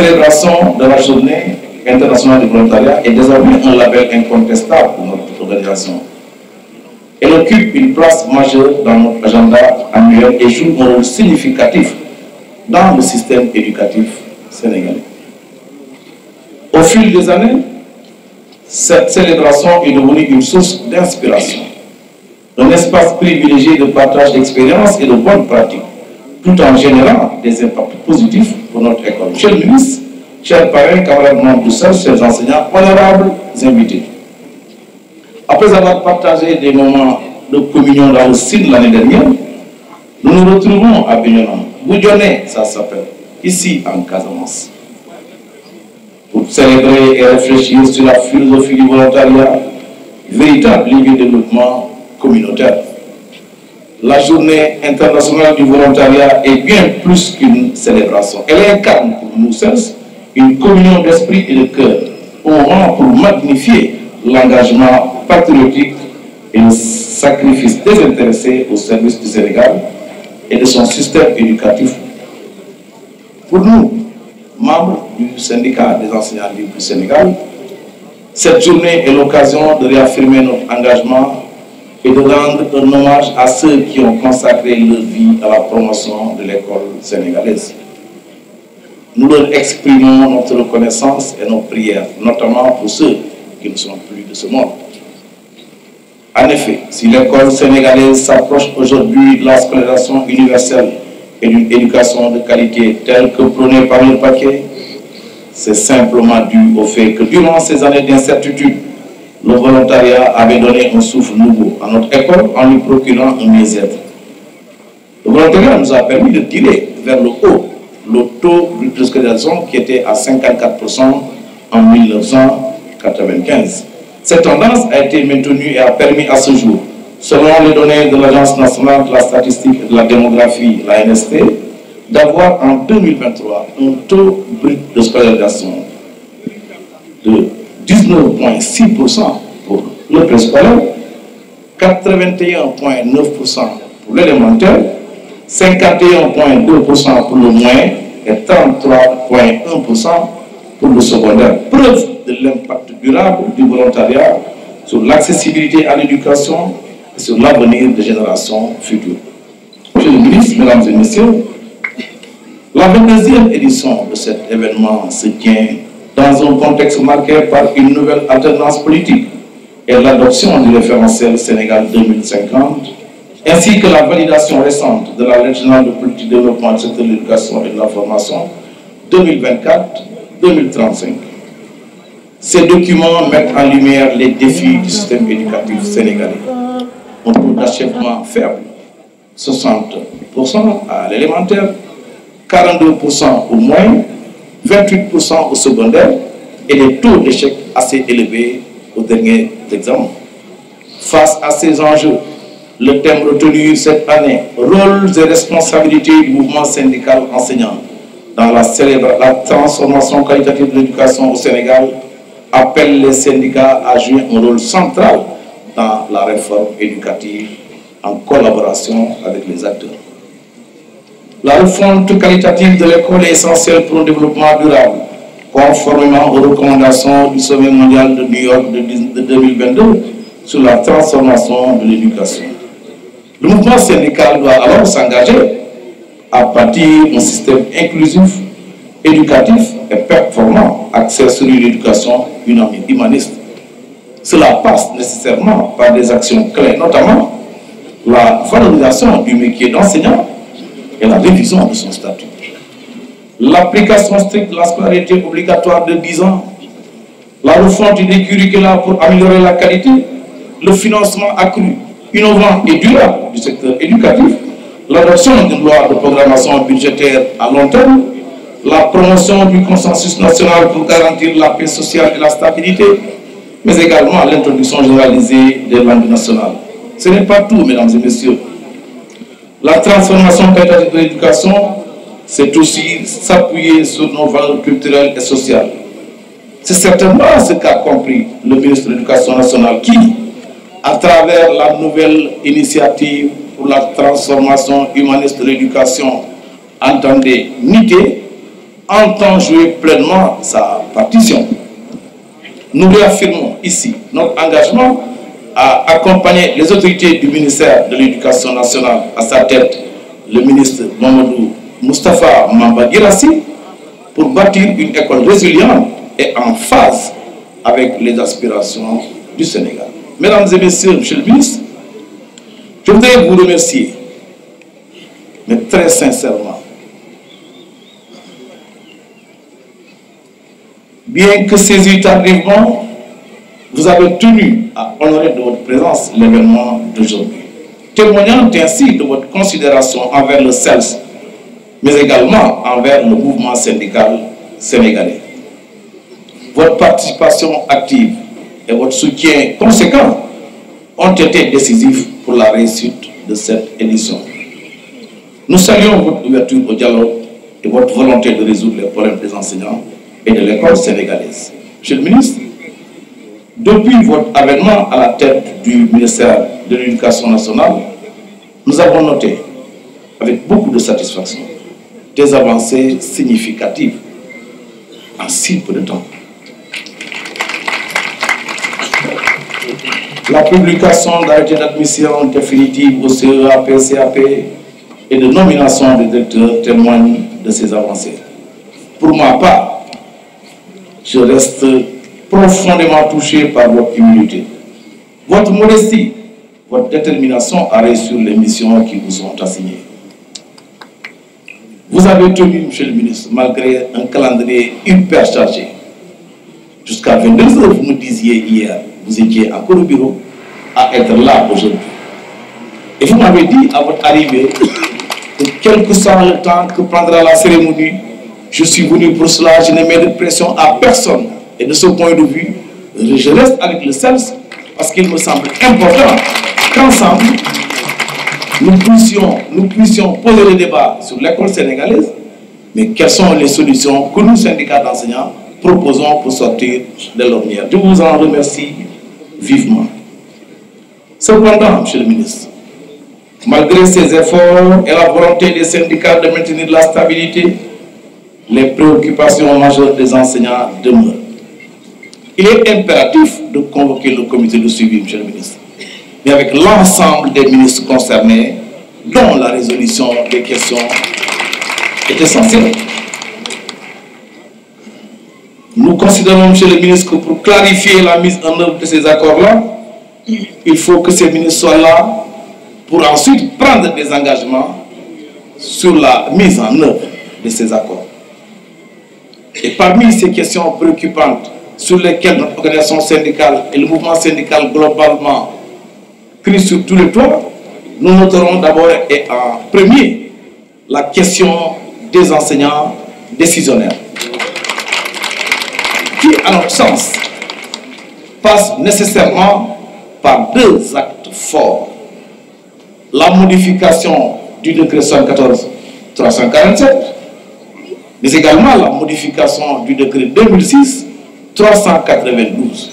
célébration de la journée internationale du volontariat est désormais un label incontestable pour notre organisation. Elle occupe une place majeure dans notre agenda annuel et joue un rôle significatif dans le système éducatif sénégalais. Au fil des années, cette célébration est devenue une source d'inspiration, un espace privilégié de partage d'expériences et de bonnes pratiques, tout en générant des impacts positifs pour notre école. Monsieur le ministre, chers parents, camarades membres du CERS, chers enseignants, honorables invités. Après avoir partagé des moments de communion dans le Sine l'année dernière, nous nous retrouvons à Bignona. Boudionné, ça s'appelle, ici en Casamance, pour célébrer et réfléchir sur la philosophie du volontariat, véritable lieu de développement communautaire. La journée internationale du volontariat est bien plus qu'une célébration. Elle incarne pour nous tous une communion d'esprit et de cœur, au moment pour magnifier l'engagement patriotique et le sacrifice désintéressé au service du Sénégal et de son système éducatif. Pour nous, membres du syndicat des enseignants libres du Sénégal, cette journée est l'occasion de réaffirmer notre engagement et de rendre un hommage à ceux qui ont consacré leur vie à la promotion de l'école sénégalaise. Nous leur exprimons notre reconnaissance et nos prières, notamment pour ceux qui ne sont plus de ce monde. En effet, si l'école sénégalaise s'approche aujourd'hui de la scolarisation universelle et d'une éducation de qualité telle que prônée par le paquet, c'est simplement dû au fait que durant ces années d'incertitude, le volontariat avait donné un souffle nouveau à notre école en lui procurant un mieux-être. Le volontariat nous a permis de tirer vers le haut le taux de scolarisation qui était à 54% en 1995. Cette tendance a été maintenue et a permis à ce jour, selon les données de l'Agence nationale de la statistique et de la démographie, la NST, d'avoir en 2023 un taux brut de scolarisation de 19,6% pour le préscolaire, 81,9% pour l'élémentaire, 51,2% pour le moyen et 33,1% pour le secondaire. Preuve de l'impact durable du volontariat sur l'accessibilité à l'éducation et sur l'avenir des générations futures. Monsieur le ministre, mesdames et messieurs, la 22e édition de cet événement se tient dans un contexte marqué par une nouvelle alternance politique et l'adoption du référentiel Sénégal 2050, ainsi que la validation récente de la Lettre générale de politique de développement du secteur de l'éducation et de la formation 2024-2035. Ces documents mettent en lumière les défis du système éducatif sénégalais. Un taux d'achèvement faible, 60% à l'élémentaire, 42% au moyen, 28% au secondaire et des taux d'échec assez élevés au dernier examen. Face à ces enjeux, le thème retenu cette année, rôles et responsabilités du mouvement syndical enseignant dans la transformation qualitative de l'éducation au Sénégal, appelle les syndicats à jouer un rôle central dans la réforme éducative en collaboration avec les acteurs. La refonte qualitative de l'école est essentielle pour un développement durable, conformément aux recommandations du sommet mondial de New York de 2022 sur la transformation de l'éducation. Le mouvement syndical doit alors s'engager à bâtir un système inclusif, éducatif et performant, axé sur une éducation humaniste. Cela passe nécessairement par des actions clés, notamment la valorisation du métier d'enseignant et la révision de son statut. L'application stricte de la scolarité obligatoire de 10 ans, la refonte des curricula pour améliorer la qualité, le financement accru, innovant et durable du secteur éducatif, l'adoption d'une loi de programmation budgétaire à long terme, la promotion du consensus national pour garantir la paix sociale et la stabilité, mais également l'introduction généralisée des langues nationales. Ce n'est pas tout, mesdames et messieurs. La transformation qualitative de l'éducation, c'est aussi s'appuyer sur nos valeurs culturelles et sociales. C'est certainement ce qu'a compris le ministre de l'Éducation nationale qui, à travers la nouvelle initiative pour la transformation humaniste de l'éducation, entendait nier entend jouer pleinement sa partition. Nous réaffirmons ici notre engagement à accompagner les autorités du ministère de l'Éducation nationale, à sa tête le ministre Mamadou Moustapha Mamba Guirassy, pour bâtir une école résiliente et en phase avec les aspirations du Sénégal. Mesdames et messieurs, monsieur le ministre, je voudrais vous remercier, mais très sincèrement. Bien que saisi tardivement, vous avez tenu à honorer de votre présence l'événement d'aujourd'hui, témoignant ainsi de votre considération envers le CELS, mais également envers le mouvement syndical sénégalais. Votre participation active et votre soutien conséquent ont été décisifs pour la réussite de cette édition. Nous saluons votre ouverture au dialogue et votre volonté de résoudre les problèmes des enseignants et de l'école sénégalaise. Monsieur le ministre, depuis votre avènement à la tête du ministère de l'Éducation nationale, nous avons noté avec beaucoup de satisfaction des avancées significatives en si peu de temps. La publication d'arrêtés d'admission définitive au CEAP, CAP et de nomination des directeurs témoigne de ces avancées. Pour ma part, je reste profondément touché par votre humilité, votre modestie, votre détermination à réussir les missions qui vous sont assignées. Vous avez tenu, monsieur le ministre, malgré un calendrier hyper chargé. Jusqu'à 22 h, vous me disiez hier, vous étiez encore au bureau, à être là aujourd'hui. Et vous m'avez dit à votre arrivée que quel que soit le temps que prendra la cérémonie, je suis venu pour cela, je ne mets de pression à personne. Et de ce point de vue, je reste avec le CELS parce qu'il me semble important qu'ensemble, nous puissions poser le débat sur l'école sénégalaise, mais quelles sont les solutions que nous, syndicats d'enseignants, proposons pour sortir de l'ornière. Je vous en remercie vivement. Cependant, monsieur le ministre, malgré ces efforts et la volonté des syndicats de maintenir la stabilité, les préoccupations majeures des enseignants demeurent. Il est impératif de convoquer le comité de suivi, monsieur le ministre, mais avec l'ensemble des ministres concernés, dont la résolution des questions est essentielle. Nous considérons, monsieur le ministre, que pour clarifier la mise en œuvre de ces accords-là, il faut que ces ministres soient là pour ensuite prendre des engagements sur la mise en œuvre de ces accords. Et parmi ces questions préoccupantes sur lesquelles notre organisation syndicale et le mouvement syndical globalement crient sur tous les toits, nous noterons d'abord et en premier la question des enseignants décisionnaires, qui, à notre sens, passe nécessairement par deux actes forts. La modification du décret 74-347, mais également la modification du décret 2006-392.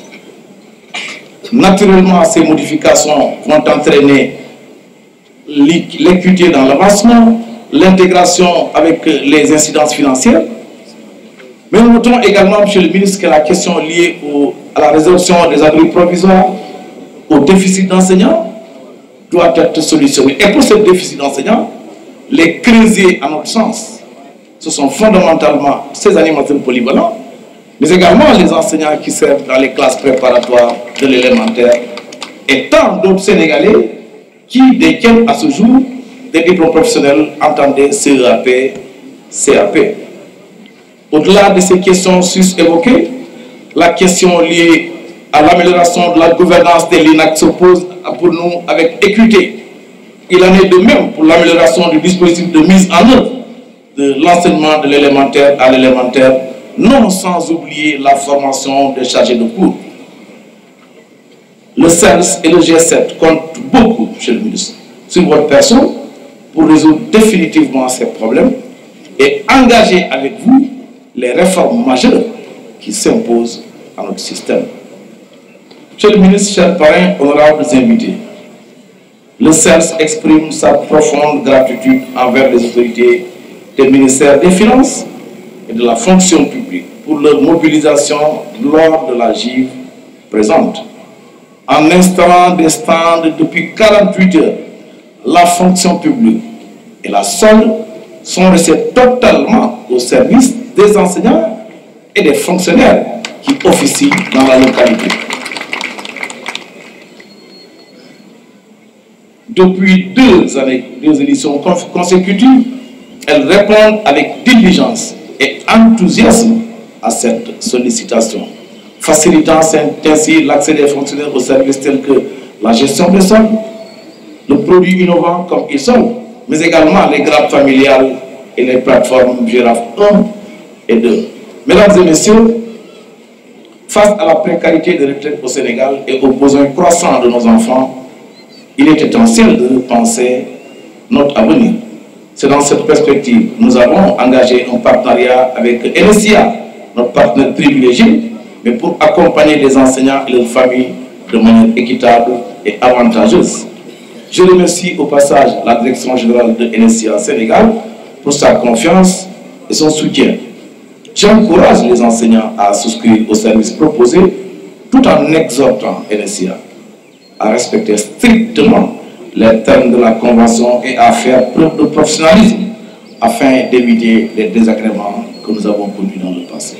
Naturellement, ces modifications vont entraîner l'équité dans l'avancement, l'intégration avec les incidences financières. Mais nous notons également, monsieur le ministre, que la question liée à la résolution des abris provisoires, au déficit d'enseignants, doit être solutionnée. Et pour ce déficit d'enseignants, les creuser à notre sens, ce sont fondamentalement ces animateurs polyvalents, mais également les enseignants qui servent dans les classes préparatoires de l'élémentaire et tant d'autres Sénégalais qui détiennent à ce jour des diplômes professionnels entendés CEAP, CAP. Au-delà de ces questions sus-évoquées, la question liée à l'amélioration de la gouvernance des LINAC se pose pour nous avec équité. Il en est de même pour l'amélioration du dispositif de mise en œuvre de l'enseignement de l'élémentaire à l'élémentaire, non sans oublier la formation des chargés de cours. Le CELS et le G7 comptent beaucoup, monsieur le ministre, sur votre personne pour résoudre définitivement ces problèmes et engager avec vous les réformes majeures qui s'imposent à notre système. Monsieur le ministre, chers parrains, honorables invités, le CELS exprime sa profonde gratitude envers les autorités des ministères des Finances et de la fonction publique pour leur mobilisation lors de la GIV présente. En installant des stands depuis 48 heures, la fonction publique et la SOL sont restés totalement au service des enseignants et des fonctionnaires qui officient dans la localité. Depuis 2 éditions consécutives, elles répondent avec diligence et enthousiasme à cette sollicitation, facilitant ainsi l'accès des fonctionnaires aux services tels que la gestion des sols, le produit innovant comme e-sol, mais également les grappes familiales et les plateformes Giraffe 1 et 2. Mesdames et messieurs, face à la précarité des retraites au Sénégal et aux besoins croissants de nos enfants, il est essentiel de repenser notre avenir. C'est dans cette perspective que nous avons engagé un partenariat avec NSIA, notre partenaire privilégié, mais pour accompagner les enseignants et leurs familles de manière équitable et avantageuse. Je remercie au passage la direction générale de NSIA Sénégal pour sa confiance et son soutien. J'encourage les enseignants à souscrire aux services proposés tout en exhortant NSIA à respecter strictement les termes de la Convention et à faire preuve de professionnalisme afin d'éviter les désagréments que nous avons connus dans le passé.